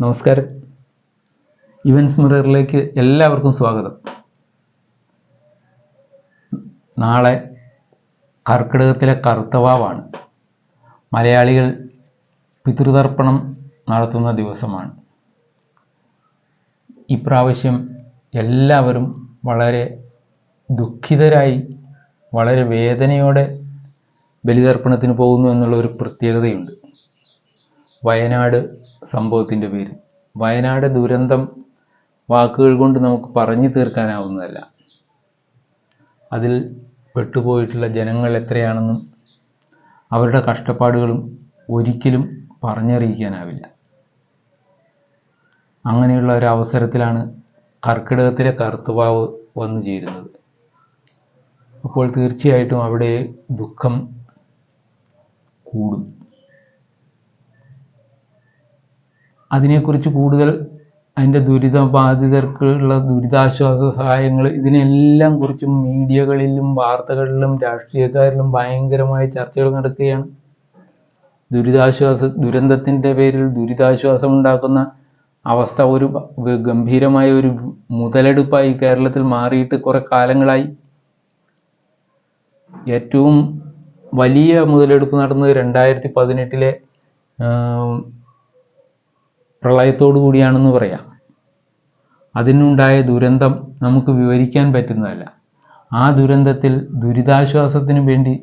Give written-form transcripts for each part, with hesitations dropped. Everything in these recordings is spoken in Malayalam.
നമസ്കാരം. ഇവൻസ് മിററിലേക്ക് എല്ലാവർക്കും സ്വാഗതം. നാളെ കർക്കിടകത്തിലെ കറുത്തവാവാണ്. മലയാളികൾ പിതൃതർപ്പണം നടത്തുന്ന ദിവസമാണ്. ഇപ്രാവശ്യം എല്ലാവരും വളരെ ദുഃഖിതരായി, വളരെ വേദനയോടെ ബലിതർപ്പണത്തിന് പോകുന്നു എന്നുള്ള ഒരു പ്രത്യേകതയുണ്ട്. വയനാട് സംഭവത്തിൻ്റെ പേരിൽ വയനാട് ദുരന്തം വാക്കുകൾ കൊണ്ട് നമുക്ക് പറഞ്ഞു തീർക്കാനാവുന്നതല്ല. അതിൽ പെട്ടുപോയിട്ടുള്ള ജനങ്ങൾ എത്രയാണെന്നും അവരുടെ കഷ്ടപ്പാടുകളും ഒരിക്കലും പറഞ്ഞറിയിക്കാനാവില്ല. അങ്ങനെയുള്ള ഒരു അവസരത്തിലാണ് കർക്കിടകത്തിലെ കറുത്തവാവ് വന്നു ചേരുന്നത്. അപ്പോൾ തീർച്ചയായിട്ടും അവിടെ ദുഃഖം കൂടും. അതിനെക്കുറിച്ച് കൂടുതൽ അതിൻ്റെ ദുരിതബാധിതർക്കുള്ള ദുരിതാശ്വാസ സഹായങ്ങൾ ഇതിനെല്ലാം കുറിച്ചും മീഡിയകളിലും വാർത്തകളിലും രാഷ്ട്രീയക്കാരിലും ഭയങ്കരമായ ചർച്ചകൾ നടക്കുകയാണ്. ദുരന്തത്തിൻ്റെ പേരിൽ ദുരിതാശ്വാസം ഉണ്ടാക്കുന്ന അവസ്ഥ ഒരു ഗംഭീരമായ ഒരു മുതലെടുപ്പായി കേരളത്തിൽ മാറിയിട്ട് കുറെ കാലങ്ങളായി. ഏറ്റവും വലിയ മുതലെടുപ്പ് നടന്നത് 2018 പ്രളയത്തോടു കൂടിയാണെന്ന് പറയാം. അതിനുണ്ടായ ദുരന്തം നമുക്ക് വിവരിക്കാൻ പറ്റുന്നതല്ല. ആ ദുരന്തത്തിൽ ദുരിതാശ്വാസത്തിന് വേണ്ടി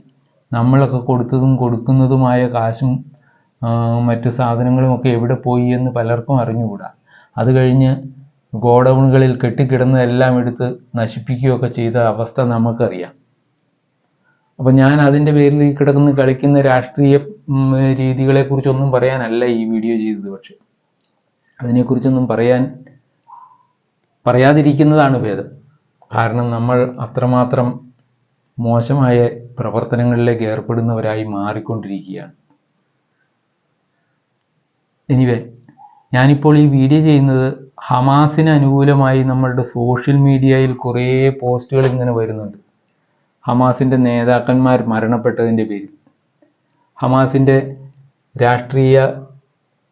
നമ്മളൊക്കെ കൊടുക്കുന്നതുമായ കാശും മറ്റ് സാധനങ്ങളുമൊക്കെ എവിടെ പോയി എന്ന് പലർക്കും അറിഞ്ഞുകൂടാ. അത് കഴിഞ്ഞ് ഗോഡൗണുകളിൽ കെട്ടിക്കിടന്നതെല്ലാം എടുത്ത് നശിപ്പിക്കുകയൊക്കെ ചെയ്ത അവസ്ഥ നമുക്കറിയാം. അപ്പം ഞാൻ അതിൻ്റെ പേരിൽ ഈ കളിക്കുന്ന രാഷ്ട്രീയ രീതികളെക്കുറിച്ചൊന്നും പറയാനല്ല ഈ വീഡിയോ ചെയ്തത്. പക്ഷെ അതിനെക്കുറിച്ചൊന്നും പറയാതിരിക്കുന്നതാണ് ഭേദം. കാരണം നമ്മൾ അത്രമാത്രം മോശമായ പ്രവർത്തനങ്ങളിലേക്ക് ഏർപ്പെടുന്നവരായി മാറിക്കൊണ്ടിരിക്കുകയാണ്. എനിവേ, ഞാനിപ്പോൾ ഈ വീഡിയോ ചെയ്യുന്നത് ഹമാസിന് അനുകൂലമായി നമ്മളുടെ സോഷ്യൽ മീഡിയയിൽ കുറേ പോസ്റ്റുകൾ ഇങ്ങനെ വരുന്നുണ്ട്. ഹമാസിൻ്റെ നേതാക്കന്മാർ മരണപ്പെട്ടതിൻ്റെ പേരിൽ ഹമാസിൻ്റെ രാഷ്ട്രീയ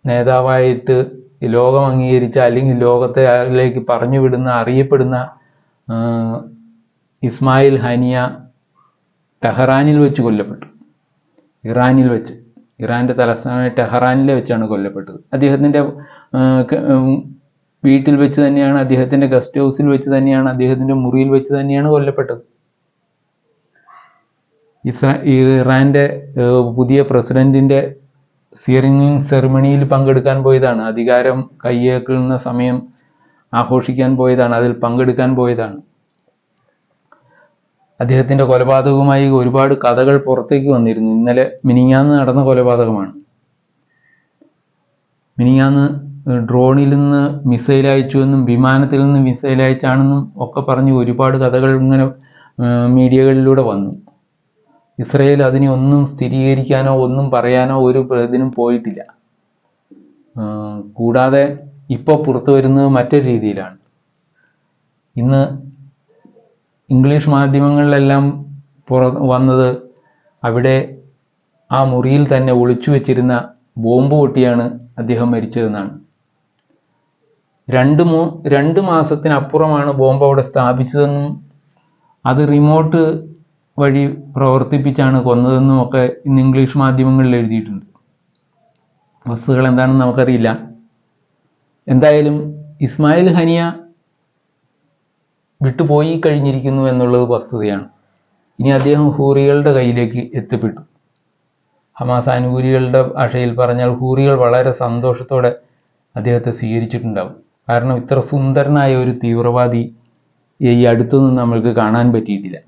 നേതാവായിട്ട് ലോകം അംഗീകരിച്ച അല്ലെങ്കിൽ ലോകത്തിലേക്ക് പറഞ്ഞു വിടുന്ന അറിയപ്പെടുന്ന ഇസ്മായിൽ ഹനിയ ടെഹ്റാനിൽ വെച്ച് കൊല്ലപ്പെട്ടു. ഇറാൻ്റെ തലസ്ഥാനമായ ടെഹ്റാനിൽ വെച്ചാണ് കൊല്ലപ്പെട്ടത്. അദ്ദേഹത്തിൻ്റെ വീട്ടിൽ വെച്ച് തന്നെയാണ്, അദ്ദേഹത്തിൻ്റെ ഗസ്റ്റ് ഹൗസിൽ വെച്ച് തന്നെയാണ്, അദ്ദേഹത്തിൻ്റെ മുറിയിൽ വെച്ച് തന്നെയാണ് കൊല്ലപ്പെട്ടത്. ഇറാൻ്റെ പുതിയ പ്രസിഡന്റിൻ്റെ സിയറിംഗ് സെറിമണിയിൽ പങ്കെടുക്കാൻ പോയതാണ്. അധികാരം കയ്യേക്കുന്ന സമയം ആഘോഷിക്കാൻ പോയതാണ്, അതിൽ പങ്കെടുക്കാൻ പോയതാണ്. അദ്ദേഹത്തിൻ്റെ കൊലപാതകവുമായി ഒരുപാട് കഥകൾ പുറത്തേക്ക് വന്നിരുന്നു. മിനിഞ്ഞാന്ന് നടന്ന കൊലപാതകമാണ്. മിനിഞ്ഞാന്ന് ഡ്രോണിൽ നിന്ന് മിസൈൽ അയച്ചുവെന്നും വിമാനത്തിൽ നിന്ന് മിസൈൽ അയച്ചാണെന്നും ഒക്കെ പറഞ്ഞ് ഒരുപാട് കഥകൾ ഇങ്ങനെ മീഡിയകളിലൂടെ വന്നു. ഇസ്രയേൽ അതിനെ ഒന്നും സ്ഥിരീകരിക്കാനോ ഒന്നും പറയാനോ ഒരു ഇതിനും പോയിട്ടില്ല. കൂടാതെ ഇപ്പോൾ പുറത്തു വരുന്നത് മറ്റൊരു രീതിയിലാണ്. ഇന്ന് ഇംഗ്ലീഷ് മാധ്യമങ്ങളിലെല്ലാം വന്നത് അവിടെ ആ മുറിയിൽ തന്നെ ഒളിച്ചു വെച്ചിരുന്ന ബോംബ് പൊട്ടിയാണ് അദ്ദേഹം മരിച്ചതെന്നാണ്. 2 മാസത്തിനപ്പുറമാണ് ബോംബ് അവിടെ സ്ഥാപിച്ചതെന്നും അത് റിമോട്ട് വഴി പ്രവർത്തിപ്പിച്ചാണ് കൊന്നതെന്നും ഒക്കെ ഇന്ന് ഇംഗ്ലീഷ് മാധ്യമങ്ങളിൽ എഴുതിയിട്ടുണ്ട്. വസ്തുതകൾ എന്താണെന്ന് നമുക്കറിയില്ല. എന്തായാലും ഇസ്മായിൽ ഹനിയ വിട്ടുപോയി കഴിഞ്ഞിരിക്കുന്നു എന്നുള്ളത് വസ്തുതയാണ്. ഇനി അദ്ദേഹം ഹൂറികളുടെ കയ്യിലേക്ക് എത്തിപ്പെട്ടു. ഹമാസ് അനുകൂലികളുടെ ഭാഷയിൽ പറഞ്ഞാൽ ഹൂറികൾ വളരെ സന്തോഷത്തോടെ അദ്ദേഹത്തെ സ്വീകരിച്ചിട്ടുണ്ടാവും. കാരണം ഇത്ര സുന്ദരനായ ഒരു തീവ്രവാദി ഈ അടുത്തൊന്നും നമ്മൾക്ക് കാണാൻ പറ്റിയിട്ടില്ല.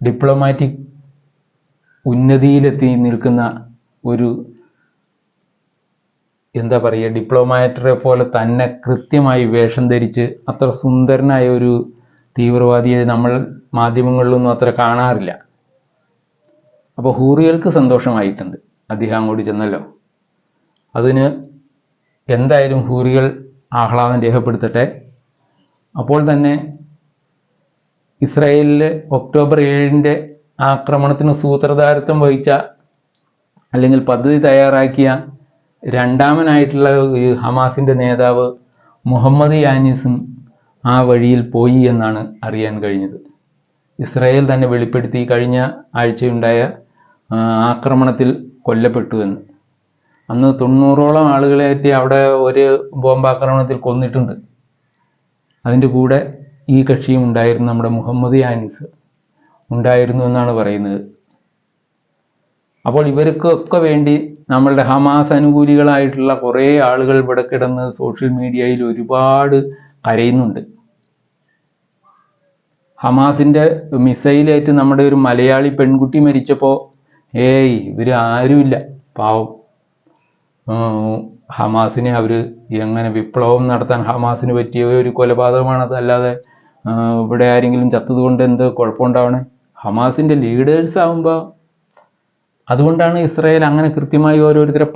ഡിപ്ലോമാറ്റിക് ഉന്നതിയിലെത്തി നിൽക്കുന്ന ഒരു ഡിപ്ലോമാറ്ററെ പോലെ തന്നെ കൃത്യമായി വേഷം ധരിച്ച് അത്ര സുന്ദരനായ ഒരു തീവ്രവാദിയെ നമ്മൾ മാധ്യമങ്ങളിലൊന്നും അത്ര കാണാറില്ല. അപ്പോൾ ഹൂറികൾക്ക് സന്തോഷമായിട്ടുണ്ട്, അദ്ദേഹം അങ്ങോട്ട് ചെന്നല്ലോ. അതിന് എന്തായാലും ഹൂറികൾ ആഹ്ലാദം രേഖപ്പെടുത്തട്ടെ. അപ്പോൾ തന്നെ ഇസ്രായേലിൽ ഒക്ടോബർ 7 ആക്രമണത്തിന് സൂത്രധാരത്വം വഹിച്ച അല്ലെങ്കിൽ പദ്ധതി തയ്യാറാക്കിയ രണ്ടാമനായിട്ടുള്ള ഈ ഹമാസിൻ്റെ നേതാവ് മുഹമ്മദ് യാനീസും ആ വഴിയിൽ പോയി എന്നാണ് അറിയാൻ കഴിഞ്ഞത്. ഇസ്രായേൽ തന്നെ വെളിപ്പെടുത്തി കഴിഞ്ഞ ആഴ്ചയുണ്ടായ ആക്രമണത്തിൽ കൊല്ലപ്പെട്ടു എന്ന്. അന്ന് 90ഓളം ആളുകളെത്തി അവിടെ ഒരു ബോംബാക്രമണത്തിൽ കൊന്നിട്ടുണ്ട്. അതിൻ്റെ കൂടെ ഈ കക്ഷിയും ഉണ്ടായിരുന്നു, നമ്മുടെ മുഹമ്മദ് യാനീസ് ഉണ്ടായിരുന്നു എന്നാണ് പറയുന്നത്. അപ്പോൾ ഇവർക്കൊക്കെ വേണ്ടി നമ്മളുടെ ഹമാസ് അനുകൂലികളായിട്ടുള്ള കുറേ ആളുകൾ ഇവിടെ കിടന്ന് സോഷ്യൽ മീഡിയയിൽ ഒരുപാട് കരയുന്നുണ്ട്. ഹമാസിൻ്റെ മിസൈലേറ്റ് നമ്മുടെ ഒരു മലയാളി പെൺകുട്ടി മരിച്ചപ്പോൾ ഇവർ ആരുമില്ല, പാവം, ഹമാസിനെ അവർ എങ്ങനെ വിപ്ലവം നടത്താൻ ഹമാസിന് പറ്റിയ ഒരു കൊലപാതകമാണത്. അല്ലാതെ ഇവിടെ ആരെങ്കിലും ചത്തതുകൊണ്ട് എന്ത് കുഴപ്പമുണ്ടാവണേ? ഹമാസിൻ്റെ ലീഡേഴ്സ് ആകുമ്പോൾ അതുകൊണ്ടാണ് ഇസ്രായേൽ അങ്ങനെ കൃത്യമായി ഓരോരുത്തരെ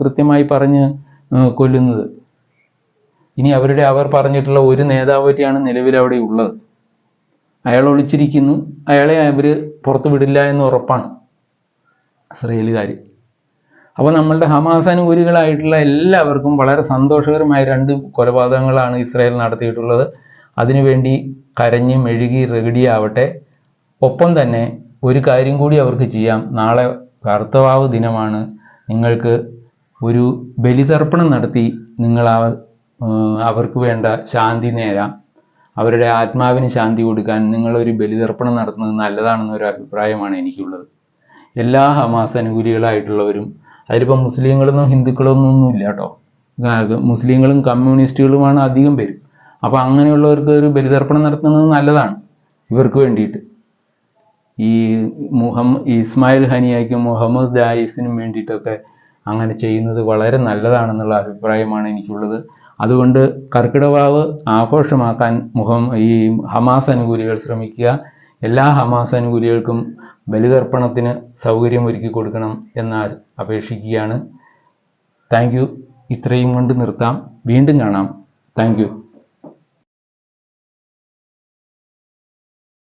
കൃത്യമായി പറഞ്ഞ് കൊല്ലുന്നത്. ഇനി അവർ പറഞ്ഞിട്ടുള്ള ഒരു നേതാവ് പറ്റിയാണ് നിലവിൽ അവിടെ ഉള്ളത്. അയാൾ ഒളിച്ചിരിക്കുന്നു, അയാളെ അവർ പുറത്തു വിടില്ല എന്ന് ഉറപ്പാണ് ഇസ്രായേലുകാർ. അപ്പോൾ നമ്മളുടെ ഹമാസ് അനുകൂലികളായിട്ടുള്ള എല്ലാവർക്കും വളരെ സന്തോഷകരമായ 2 കൊലപാതകങ്ങളാണ് ഇസ്രായേൽ നടത്തിയിട്ടുള്ളത്. അതിനുവേണ്ടി കരഞ്ഞ് മെഴുകി റെഡിയാവട്ടെ. ഒപ്പം തന്നെ ഒരു കാര്യം കൂടി അവർക്ക് ചെയ്യാം. നാളെ കർത്തവാവ് ദിനമാണ്. നിങ്ങൾക്ക് ഒരു ബലിതർപ്പണം നടത്തി നിങ്ങൾ അവർക്ക് വേണ്ട ശാന്തി നേരാം. അവരുടെ ആത്മാവിന് ശാന്തി കൊടുക്കാൻ നിങ്ങളൊരു ബലിതർപ്പണം നടത്തുന്നത് നല്ലതാണെന്നൊരു അഭിപ്രായമാണ് എനിക്കുള്ളത്. എല്ലാ ഹമാസ് അനുകൂലികളായിട്ടുള്ളവരും, അതിലിപ്പോൾ മുസ്ലിങ്ങളൊന്നും ഹിന്ദുക്കളൊന്നും ഇല്ല കേട്ടോ, മുസ്ലിങ്ങളും കമ്മ്യൂണിസ്റ്റുകളുമാണ് അധികം പേരും. അപ്പോൾ അങ്ങനെയുള്ളവർക്ക് ഒരു ബലിതർപ്പണം നടത്തുന്നത് നല്ലതാണ് ഇവർക്ക് വേണ്ടിയിട്ട്. ഈ ഇസ്മായിൽ ഹനിയയ്ക്കും മുഹമ്മദ് ദായിസിനും വേണ്ടിയിട്ടൊക്കെ അങ്ങനെ ചെയ്യുന്നത് വളരെ നല്ലതാണെന്നുള്ള അഭിപ്രായമാണ് എനിക്കുള്ളത്. അതുകൊണ്ട് കർക്കിടവാവ് ആഘോഷമാക്കാൻ ഈ ഹമാസ് അനുകൂലികൾ ശ്രമിക്കുക. എല്ലാ ഹമാസ് അനുകൂലികൾക്കും ബലിതർപ്പണത്തിന് സൗകര്യം ഒരുക്കി കൊടുക്കണം എന്ന് അപേക്ഷിക്കുകയാണ്. Thank you. ഇത്രയും കൊണ്ട് നിർത്താം. വീണ്ടും കാണാം. Thank you.